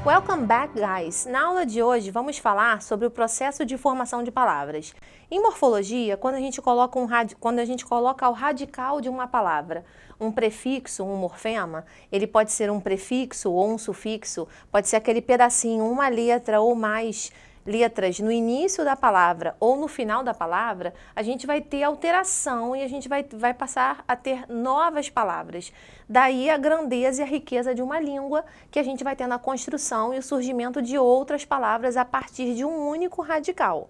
Welcome back, guys! Na aula de hoje vamos falar sobre o processo de formação de palavras. Em morfologia, quando a gente coloca o radical de uma palavra, um prefixo, um morfema, ele pode ser um prefixo ou um sufixo, pode ser aquele pedacinho, uma letra ou mais letras no início da palavra ou no final da palavra, a gente vai ter alteração e a gente vai passar a ter novas palavras. Daí a grandeza e a riqueza de uma língua que a gente vai ter na construção e o surgimento de outras palavras a partir de um único radical.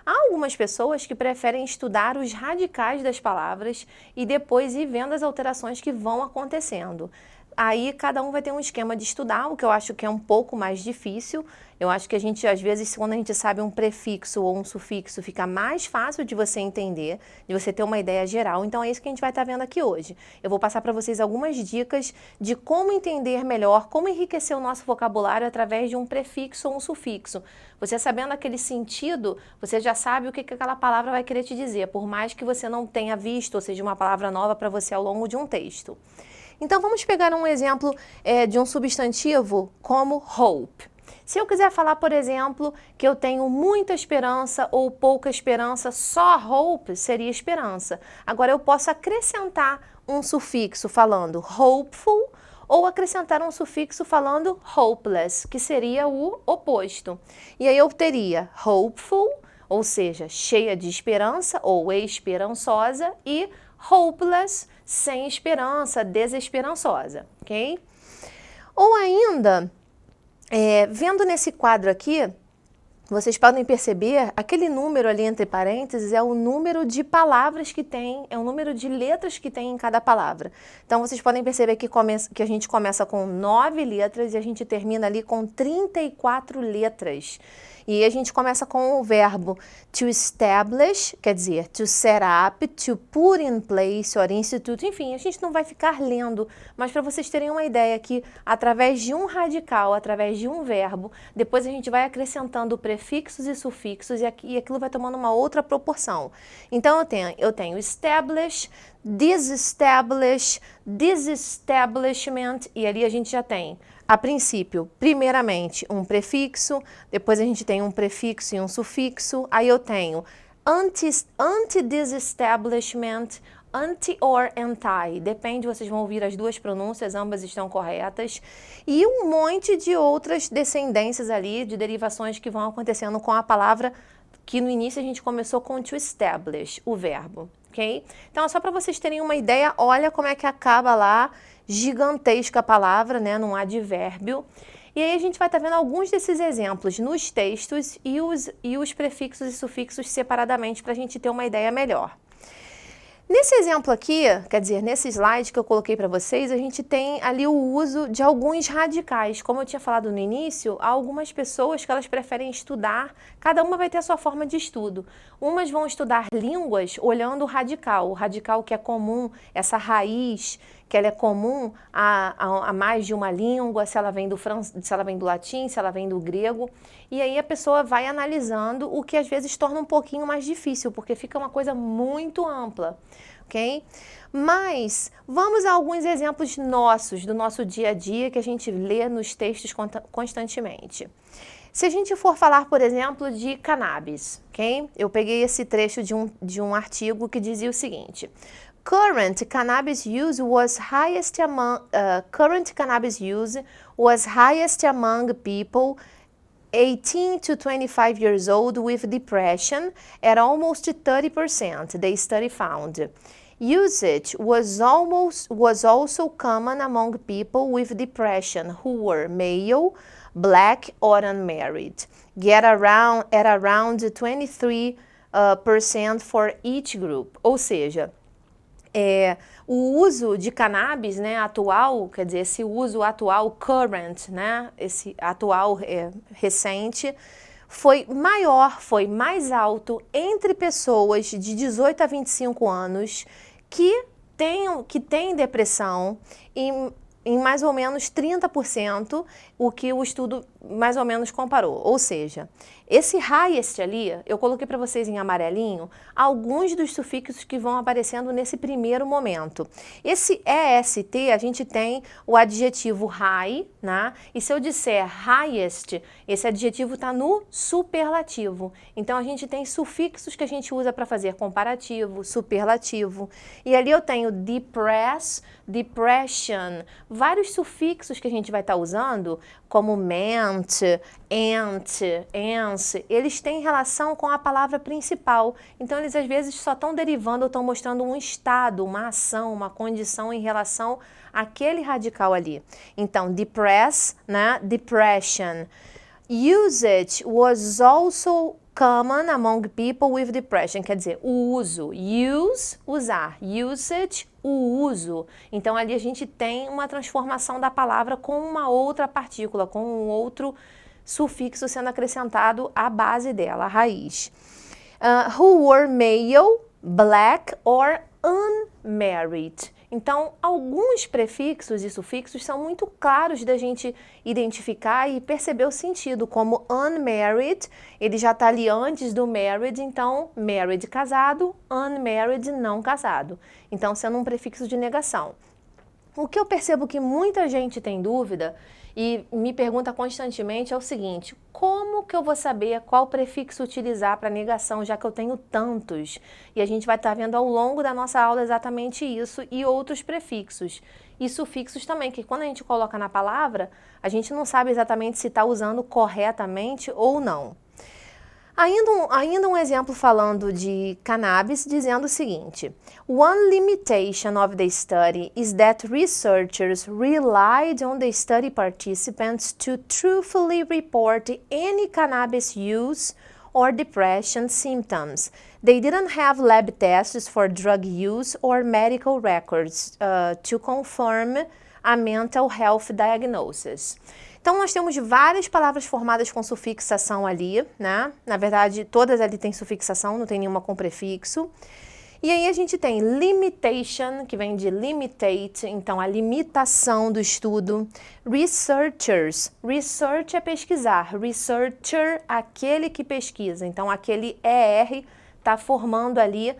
Há algumas pessoas que preferem estudar os radicais das palavras e depois ir vendo as alterações que vão acontecendo. Aí cada um vai ter um esquema de estudar, o que eu acho que é um pouco mais difícil. Eu acho que a gente, às vezes, quando a gente sabe um prefixo ou um sufixo, fica mais fácil de você entender, de você ter uma ideia geral. Então é isso que a gente vai estar vendo aqui hoje. Eu vou passar para vocês algumas dicas de como entender melhor, como enriquecer o nosso vocabulário através de um prefixo ou um sufixo. Você sabendo aquele sentido, você já sabe o que aquela palavra vai querer te dizer, por mais que você não tenha visto, ou seja, uma palavra nova para você ao longo de um texto. Então, vamos pegar um exemplo de um substantivo como hope. Se eu quiser falar, por exemplo, que eu tenho muita esperança ou pouca esperança, só hope seria esperança. Agora, eu posso acrescentar um sufixo falando hopeful ou acrescentar um sufixo falando hopeless, que seria o oposto. E aí eu teria hopeful, ou seja, cheia de esperança ou esperançosa, e hopeless, sem esperança, desesperançosa, ok? Ou ainda, vendo nesse quadro aqui, vocês podem perceber, aquele número ali entre parênteses é o número de palavras que tem, é o número de letras que tem em cada palavra. Então, vocês podem perceber que a gente começa com 9 letras e a gente termina ali com 34 letras. E a gente começa com o verbo to establish, quer dizer, to set up, to put in place or institute. Enfim, a gente não vai ficar lendo, mas para vocês terem uma ideia que através de um radical, através de um verbo, depois a gente vai acrescentando prefixos e sufixos e aquilo vai tomando uma outra proporção. Então eu tenho establish, disestablish, disestablishment, e ali a gente já tem, a princípio, primeiramente um prefixo, depois a gente tem um prefixo e um sufixo, aí eu tenho anti-disestablishment, anti or anti, depende, vocês vão ouvir as duas pronúncias, ambas estão corretas, e um monte de outras descendências ali, de derivações que vão acontecendo com a palavra que no início a gente começou com to establish, o verbo, ok? Então, só para vocês terem uma ideia, olha como é que acaba lá, gigantesca a palavra, né, num advérbio. E aí a gente vai estar vendo alguns desses exemplos nos textos e os prefixos e sufixos separadamente para a gente ter uma ideia melhor. Nesse exemplo aqui, quer dizer, nesse slide que eu coloquei para vocês, a gente tem ali o uso de alguns radicais. Como eu tinha falado no início, há algumas pessoas que elas preferem estudar, cada uma vai ter a sua forma de estudo. Umas vão estudar línguas olhando o radical que é comum, essa raiz que ela é comum a mais de uma língua, se ela vem do latim, se ela vem do grego. E aí a pessoa vai analisando, o que às vezes torna um pouquinho mais difícil, porque fica uma coisa muito ampla, ok? Mas vamos a alguns exemplos nossos, do nosso dia a dia, que a gente lê nos textos constantemente. Se a gente for falar, por exemplo, de cannabis, ok? Eu peguei esse trecho de um artigo que dizia o seguinte: Current cannabis use was highest among people 18 to 25 years old with depression at almost 30%, the study found. Usage was also common among people with depression who were male, black or unmarried, at around 23% for each group. Ou seja, o uso de cannabis, né, atual, quer dizer, esse uso atual, current, né, esse atual recente, foi maior, foi mais alto entre pessoas de 18 a 25 anos que têm depressão em mais ou menos 30% o que o estudo mais ou menos comparou. Ou seja, esse highest ali, eu coloquei para vocês em amarelinho alguns dos sufixos que vão aparecendo nesse primeiro momento. Esse EST, a gente tem o adjetivo high, né? E se eu disser highest, esse adjetivo está no superlativo. Então, a gente tem sufixos que a gente usa para fazer comparativo, superlativo. E ali eu tenho depress, depression, vários sufixos que a gente vai estar usando, como meant, ant, ance, eles têm relação com a palavra principal. Então, eles às vezes só estão derivando ou estão mostrando um estado, uma ação, uma condição em relação àquele radical ali. Então, depress, né? Depression. Usage was also common among people with depression, quer dizer, o uso, use, usar, usage, o uso. Então ali a gente tem uma transformação da palavra com uma outra partícula, com um outro sufixo sendo acrescentado à base dela, a raiz. Who were male, black or unmarried. Então, alguns prefixos e sufixos são muito claros da gente identificar e perceber o sentido, como unmarried, ele já está ali antes do married, então married casado, unmarried não casado. Então, sendo um prefixo de negação. O que eu percebo que muita gente tem dúvida e me pergunta constantemente é o seguinte: como que eu vou saber qual prefixo utilizar para negação, já que eu tenho tantos? E a gente vai estar vendo ao longo da nossa aula exatamente isso e outros prefixos. E sufixos também, que quando a gente coloca na palavra, a gente não sabe exatamente se está usando corretamente ou não. Ainda um exemplo falando de cannabis, dizendo o seguinte: One limitation of the study is that researchers relied on the study participants to truthfully report any cannabis use or depression symptoms. They didn't have lab tests for drug use or medical records to confirm a mental health diagnosis. Então, nós temos várias palavras formadas com sufixação ali, né? Na verdade, todas ali têm sufixação, não tem nenhuma com prefixo. E aí a gente tem limitation, que vem de limitate, então a limitação do estudo. Researchers, research é pesquisar, researcher, aquele que pesquisa. Então, aquele ER está formando ali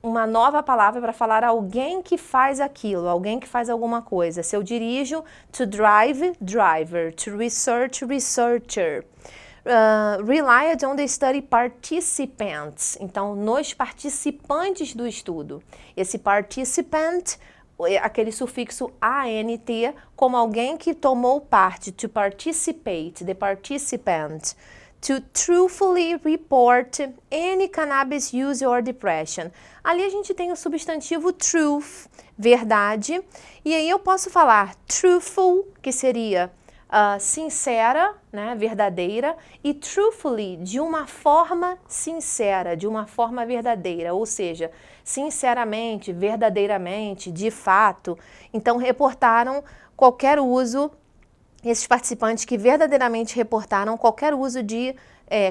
uma nova palavra para falar alguém que faz aquilo, alguém que faz alguma coisa. Se eu dirijo, to drive, driver, to research, researcher. Relied on the study participants, então nos participantes do estudo. Esse participant, aquele sufixo ANT, como alguém que tomou parte, to participate, the participant. To truthfully report any cannabis use or depression. Ali a gente tem o substantivo truth, verdade, e aí eu posso falar truthful, que seria sincera, né, verdadeira, e truthfully, de uma forma sincera, de uma forma verdadeira, ou seja, sinceramente, verdadeiramente, de fato. Então, reportaram qualquer uso, esses participantes que verdadeiramente reportaram qualquer uso de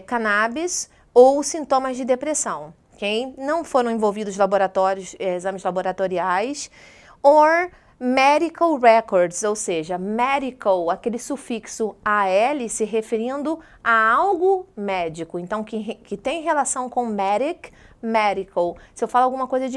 cannabis ou sintomas de depressão, ok? Não foram envolvidos laboratórios, exames laboratoriais, or medical records, ou seja, medical, aquele sufixo AL se referindo a algo médico, então que tem relação com medical. Se eu falo alguma coisa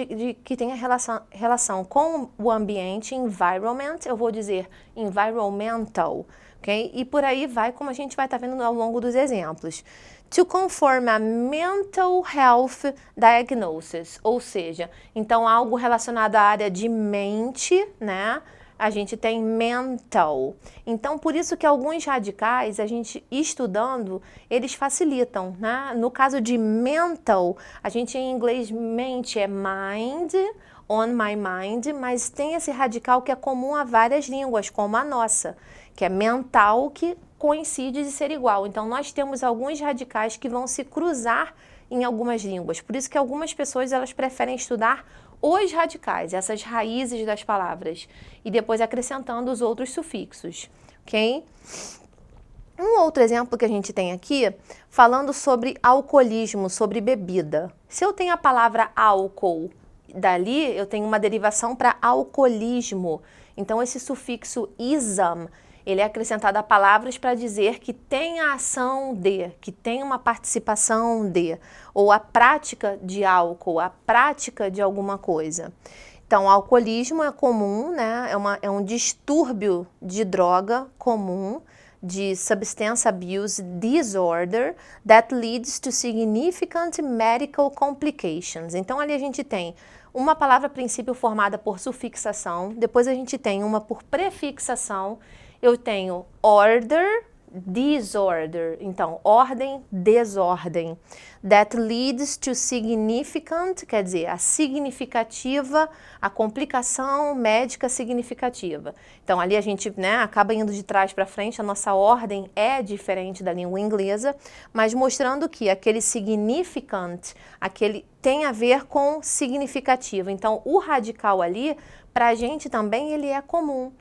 que tenha relação com o ambiente, environment, eu vou dizer environmental, ok? E por aí vai, como a gente vai estar vendo ao longo dos exemplos. To conform a mental health diagnosis, ou seja, então algo relacionado à área de mente, né? A gente tem mental. Então, por isso que alguns radicais, a gente estudando, eles facilitam, né? No caso de mental, a gente em inglês mente é mind, on my mind, mas tem esse radical que é comum a várias línguas, como a nossa, que é mental, que coincide de ser igual. Então, nós temos alguns radicais que vão se cruzar em algumas línguas. Por isso que algumas pessoas, elas preferem estudar os radicais, essas raízes das palavras, e depois acrescentando os outros sufixos, ok? Um outro exemplo que a gente tem aqui, falando sobre alcoolismo, sobre bebida. Se eu tenho a palavra álcool, dali eu tenho uma derivação para alcoolismo. Então esse sufixo ism, ele é acrescentado a palavras para dizer que tem a ação de, que tem uma participação de, ou a prática de álcool, a prática de alguma coisa. Então, alcoolismo é comum, né? É um distúrbio de droga comum, de substance abuse disorder that leads to significant medical complications. Então, ali a gente tem uma palavra a princípio formada por sufixação, depois a gente tem uma por prefixação, eu tenho order, disorder, então ordem, desordem, that leads to significant, quer dizer, a significativa, a complicação médica significativa. Então ali a gente, né, acaba indo de trás para frente, a nossa ordem é diferente da língua inglesa, mas mostrando que aquele significant, aquele tem a ver com significativo. Então o radical ali, para a gente também, ele é comum.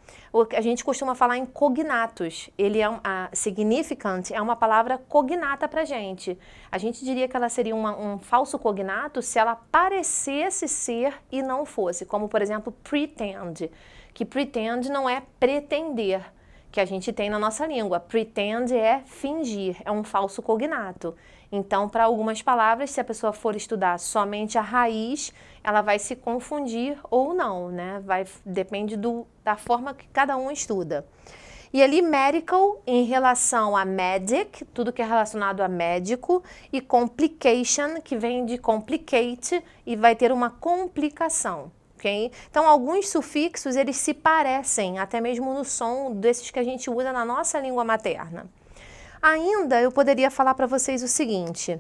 A gente costuma falar em cognatos. Ele é significant é uma palavra cognata para a gente. A gente diria que ela seria um falso cognato se ela parecesse ser e não fosse. Como, por exemplo, pretend, que pretend não é pretender, que a gente tem na nossa língua. Pretend é fingir, é um falso cognato. Então, para algumas palavras, se a pessoa for estudar somente a raiz, ela vai se confundir ou não, né? Depende da forma que cada um estuda. E ali, medical, em relação a medic, tudo que é relacionado a médico, e complication, que vem de complicate, e vai ter uma complicação. Okay? Então, alguns sufixos, eles se parecem, até mesmo no som desses que a gente usa na nossa língua materna. Ainda eu poderia falar para vocês o seguinte,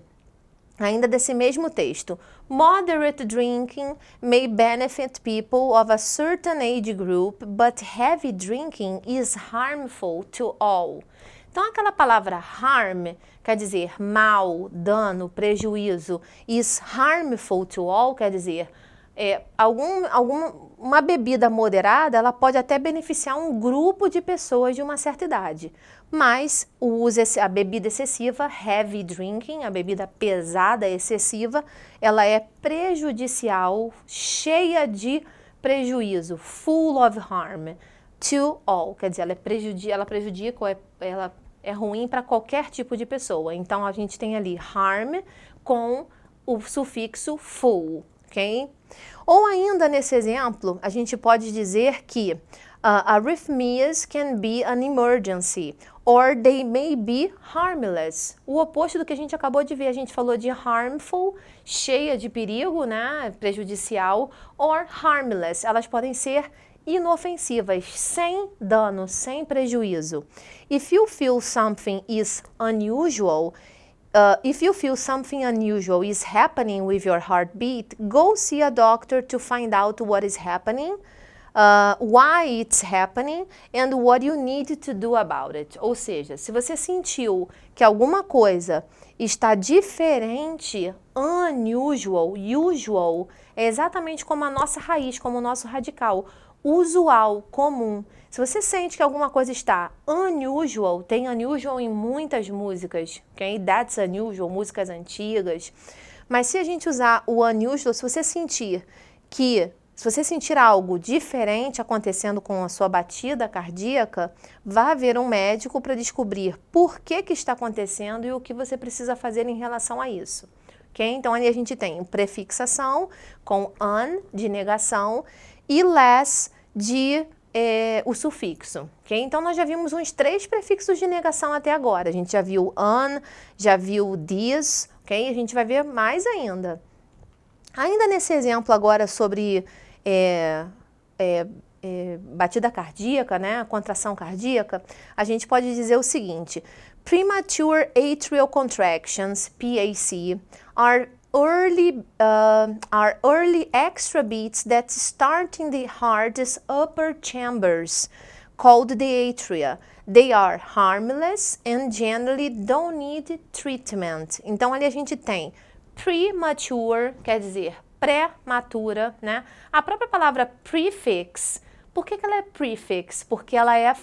ainda desse mesmo texto. Moderate drinking may benefit people of a certain age group, but heavy drinking is harmful to all. Então, aquela palavra harm quer dizer mal, dano, prejuízo. Is harmful to all quer dizer uma bebida moderada, ela pode até beneficiar um grupo de pessoas de uma certa idade, mas a bebida excessiva, heavy drinking, a bebida pesada, excessiva, ela é prejudicial, cheia de prejuízo, full of harm, to all, quer dizer, ela prejudica, ela é ruim para qualquer tipo de pessoa. Então, a gente tem ali harm com o sufixo full, ok? Ou ainda nesse exemplo, a gente pode dizer que arrhythmias can be an emergency, or they may be harmless. O oposto do que a gente acabou de ver, a gente falou de harmful, cheia de perigo, né, prejudicial, or harmless, elas podem ser inofensivas, sem dano, sem prejuízo. If you feel something is unusual, if you feel something unusual is happening with your heartbeat, go see a doctor to find out what is happening, why it's happening, and what you need to do about it. Ou seja, se você sentiu que alguma coisa está diferente, unusual, usual, é exatamente como a nossa raiz, como o nosso radical, usual, comum. Se você sente que alguma coisa está unusual, tem unusual em muitas músicas, ok? That's unusual, músicas antigas. Mas se a gente usar o unusual, se você sentir algo diferente acontecendo com a sua batida cardíaca, vá ver um médico para descobrir por que está acontecendo e o que você precisa fazer em relação a isso. Okay? Então, ali a gente tem prefixação com un, de negação, e less, de o sufixo. Okay? Então, nós já vimos uns 3 prefixos de negação até agora. A gente já viu un, já viu this, okay? A gente vai ver mais ainda. Ainda nesse exemplo agora sobre batida cardíaca, né, contração cardíaca, a gente pode dizer o seguinte: premature atrial contractions, PAC, are early extra beats that start in the heart's upper chambers, called the atria. They are harmless and generally don't need treatment. Então, ali a gente tem premature, quer dizer pré-matura, né? A própria palavra prefix, por que ela é prefix? Porque ela é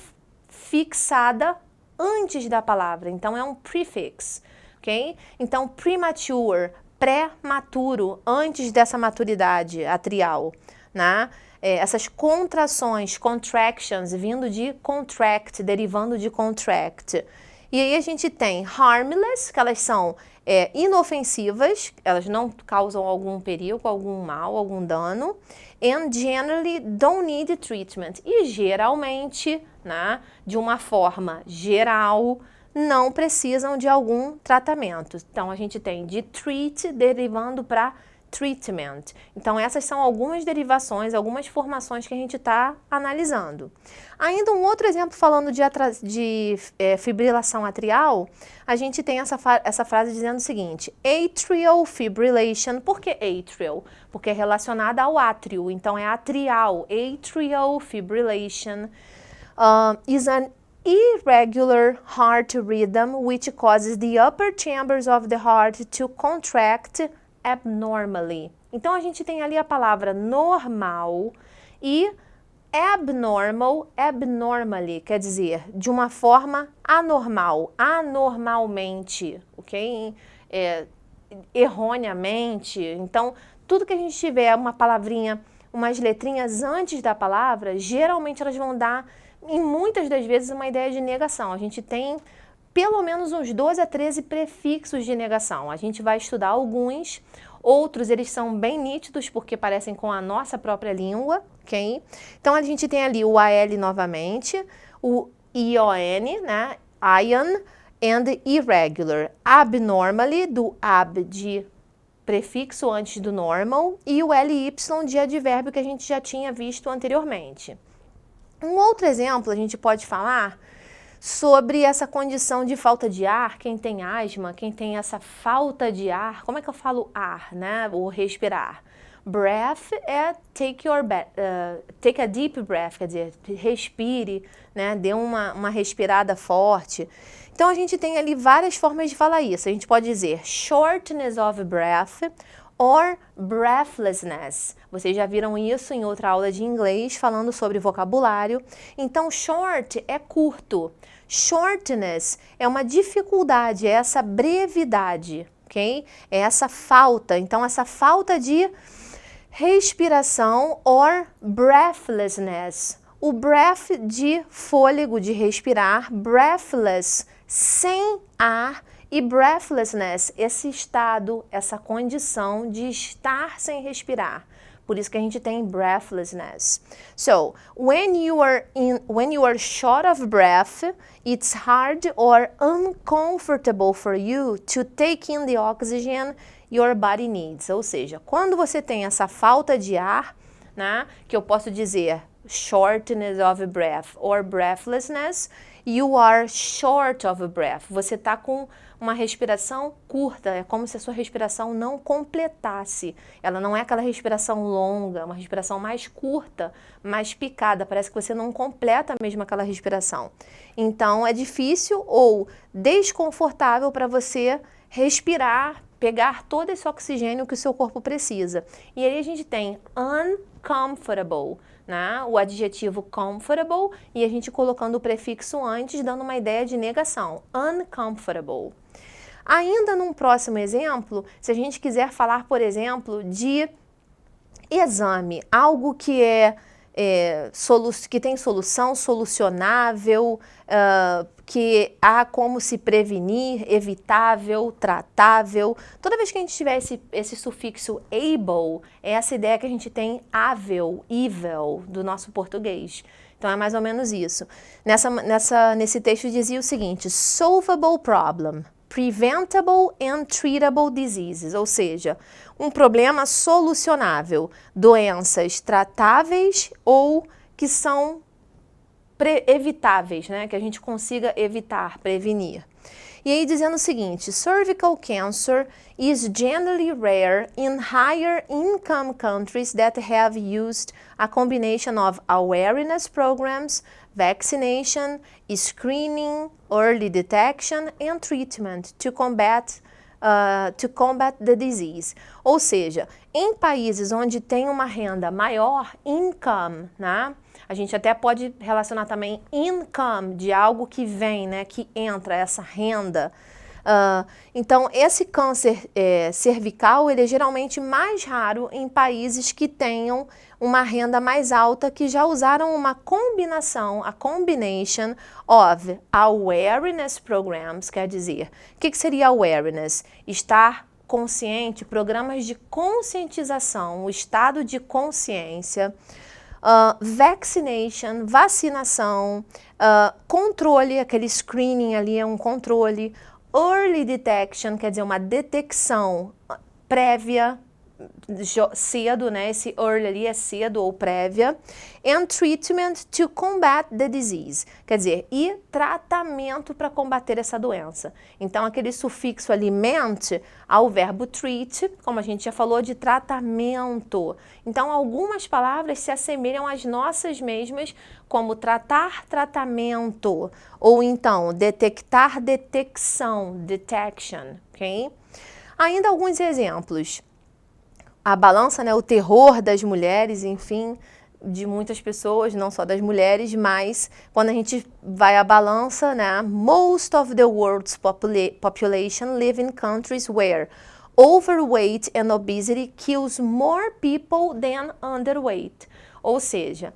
fixada antes da palavra, então é um prefix, ok? Então, premature, pré-maturo, antes dessa maturidade atrial, né? Essas contrações, contractions, vindo de contract, derivando de contract. E aí a gente tem harmless, que elas são inofensivas, elas não causam algum perigo, algum mal, algum dano, and generally don't need treatment. E geralmente, né, de uma forma geral, não precisam de algum tratamento. Então a gente tem de treat derivando para treatment. Então essas são algumas derivações, algumas formações que a gente está analisando. Ainda um outro exemplo falando de fibrilação atrial, a gente tem essa frase dizendo o seguinte: atrial fibrillation. Por que atrial? Porque é relacionada ao átrio, então é atrial. Atrial fibrillation is an irregular heart rhythm which causes the upper chambers of the heart to contract abnormally. Então a gente tem ali a palavra normal e abnormal, abnormally, quer dizer, de uma forma anormal, anormalmente, ok? Erroneamente. Então, tudo que a gente tiver uma palavrinha, umas letrinhas antes da palavra, geralmente elas vão dar, em muitas das vezes, uma ideia de negação. A gente tem pelo menos uns 12 a 13 prefixos de negação. A gente vai estudar alguns, outros eles são bem nítidos porque parecem com a nossa própria língua, ok? Então a gente tem ali o AL novamente, o ION, né? Ion and irregular. Abnormally, do ab de prefixo antes do normal, e o LY de advérbio que a gente já tinha visto anteriormente. Um outro exemplo a gente pode falar sobre essa condição de falta de ar, quem tem asma, quem tem essa falta de ar, como é que eu falo ar, né? Ou respirar. Breath é take a deep breath, quer dizer, respire, né? Dê uma respirada forte. Então a gente tem ali várias formas de falar isso. A gente pode dizer shortness of breath or breathlessness. Vocês já viram isso em outra aula de inglês falando sobre vocabulário. Então short é curto. Shortness é uma dificuldade, é essa brevidade, ok? É essa falta. Então essa falta de respiração or breathlessness. O breath de fôlego, de respirar, breathless, sem ar, e breathlessness, esse estado, essa condição de estar sem respirar. Por isso que a gente tem breathlessness. So, when you are short of breath, it's hard or uncomfortable for you to take in the oxygen your body needs. Ou seja, quando você tem essa falta de ar, né, que eu posso dizer shortness of breath or breathlessness, you are short of breath. Você está com uma respiração curta, é como se a sua respiração não completasse. Ela não é aquela respiração longa, uma respiração mais curta, mais picada, parece que você não completa mesmo aquela respiração. Então é difícil ou desconfortável para você respirar, pegar todo esse oxigênio que o seu corpo precisa. E aí a gente tem uncomfortable, né? O adjetivo comfortable e a gente colocando o prefixo antes, dando uma ideia de negação. Uncomfortable. Ainda num próximo exemplo, se a gente quiser falar, por exemplo, de exame, algo que que tem solução, solucionável, que há como se prevenir, evitável, tratável. Toda vez que a gente tiver esse sufixo able, é essa ideia que a gente tem ável, evil, do nosso português. Então é mais ou menos isso. Nesse texto dizia o seguinte: solvable problem, preventable and treatable diseases, ou seja, um problema solucionável, doenças tratáveis ou que são evitáveis, né? Que a gente consiga evitar, prevenir. E aí dizendo o seguinte: cervical cancer is generally rare in higher income countries that have used a combination of awareness programs, vaccination, screening, early detection and treatment to combat the disease. Ou seja, em países onde tem uma renda maior, income, né? A gente até pode relacionar também income de algo que vem, né? Que entra, essa renda. Então, esse câncer cervical, ele é geralmente mais raro em países que tenham uma renda mais alta, que já usaram uma combinação, a combination of awareness programs, quer dizer, o que seria awareness? Estar consciente, programas de conscientização, o estado de consciência, vaccination, vacinação, controle, aquele screening ali é um controle, early detection, quer dizer, uma detecção prévia, cedo, né? Esse early ali é cedo ou prévia. And treatment to combat the disease. Quer dizer, e tratamento para combater essa doença. Então, aquele sufixo ali, ment, ao verbo treat, como a gente já falou, de tratamento. Então, algumas palavras se assemelham às nossas mesmas, como tratar, tratamento. Ou então, detectar, detecção, detection, ok? Ainda alguns exemplos. A balança, né, o terror das mulheres, enfim, de muitas pessoas, não só das mulheres, mas quando a gente vai à balança, né, most of the world's population live in countries where overweight and obesity kills more people than underweight. Ou seja,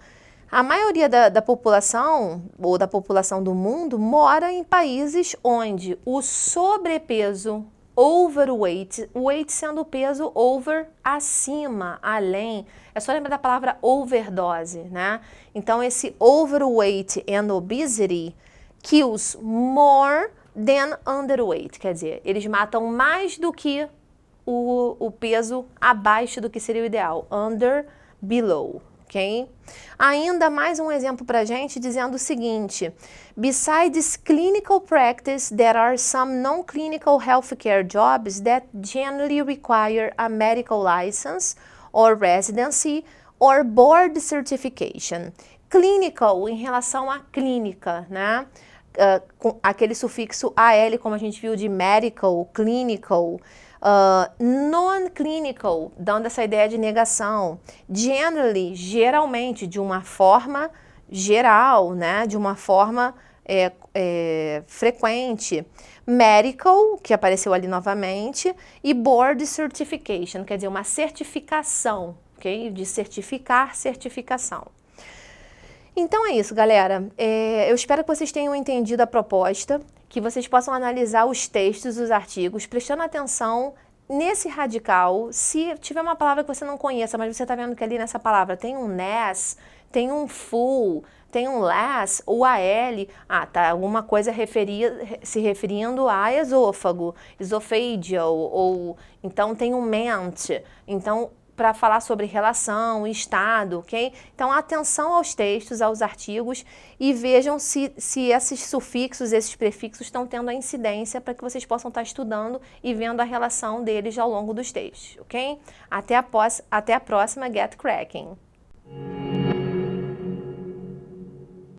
a maioria da população, ou da população do mundo, mora em países onde o sobrepeso, overweight, weight sendo o peso, over, acima, além. É só lembrar da palavra overdose, né? Então, esse overweight and obesity kills more than underweight. Quer dizer, eles matam mais do que o peso abaixo do que seria o ideal. Under, below. Okay? Ainda mais um exemplo para a gente dizendo o seguinte: besides clinical practice, there are some non-clinical healthcare jobs that generally require a medical license or residency or board certification. Clinical, em relação à clínica, né? Com aquele sufixo AL, como a gente viu de medical, clinical. Non-clinical, dando essa ideia de negação. Generally, geralmente, de uma forma geral, né? De uma forma frequente. Medical, que apareceu ali novamente, e board certification, quer dizer, uma certificação, ok? De certificar, certificação. Então é isso, galera. Eu espero que vocês tenham entendido a proposta, que vocês possam analisar os textos, os artigos, prestando atenção nesse radical. Se tiver uma palavra que você não conheça, mas você está vendo que ali nessa palavra tem um NES, tem um full, tem um less, ou AL, tá alguma coisa se referindo a esôfago, esophageal, ou então tem um ment, então para falar sobre relação, estado, ok? Então, atenção aos textos, aos artigos e vejam se esses sufixos, esses prefixos estão tendo a incidência para que vocês possam estar estudando e vendo a relação deles ao longo dos textos, ok? Até a próxima Get Cracking!